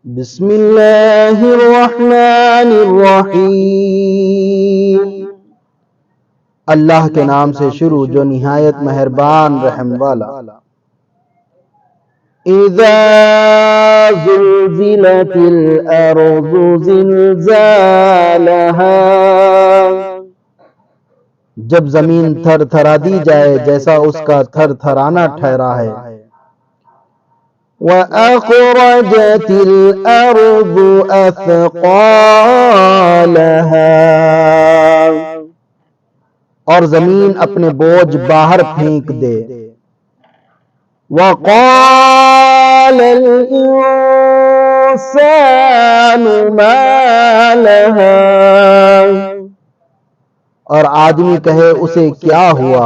بسم اللہ الرحمن الرحیم، اللہ کے نام سے شروع جو نہایت مہربان رحم والا۔ اذا زلزلت الارض زلزالها، جب زمین تھر تھرا دی جائے جیسا اس کا تھر تھرانا ٹھہرا ہے۔ وَأَخْرَجَتِ الْأَرْضُ أَثْقَالَهَا، اور زمین اپنے بوجھ باہر پھینک دے۔ وَقَالَ الْإِنسَانُ مَا لَهَا، اور آدمی کہے اسے کیا ہوا۔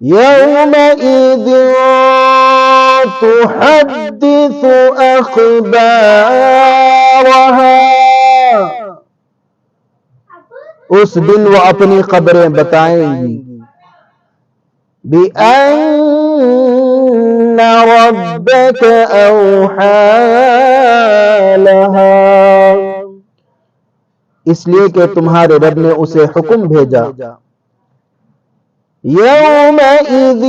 يَوْمَئِذٍ تحدث اخبارها، اس دن وہ اپنی خبریں بتائیں گی۔ بِأَنَّ رَبَّكَ أَوْحَى لَهَا، اس لیے کہ تمہارے رب نے اسے حکم بھیجا۔ يَوْمَئِذٍ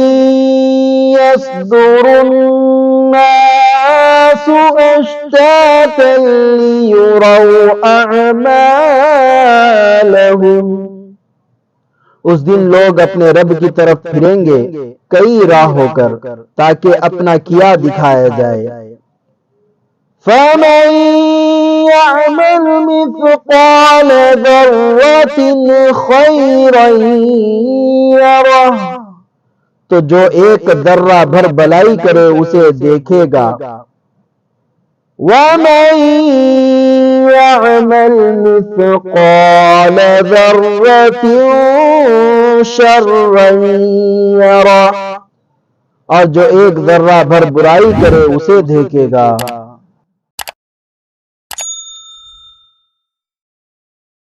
يَصْدُرُ النَّاسُ أَشْتَاتًا لِيُرَوْا أَعْمَالَهُمْ، اس دن لوگ اپنے رب کی طرف پھریں گے کئی راہ ہو کر تاکہ اپنا کیا دکھایا جائے۔ فَمَن يَعْمَلْ مِثْقَالَ ذَرَّةٍ خَيْرًا يَرَهُ، تو جو ایک ذرہ بھر بلائی کرے اسے دیکھے گا۔ وَمَن يَعْمَلْ مِثْقَالَ ذَرَّةٍ شَرًّا يَرَهُ، اور جو ایک ذرہ بھر برائی کرے اسے دیکھے گا۔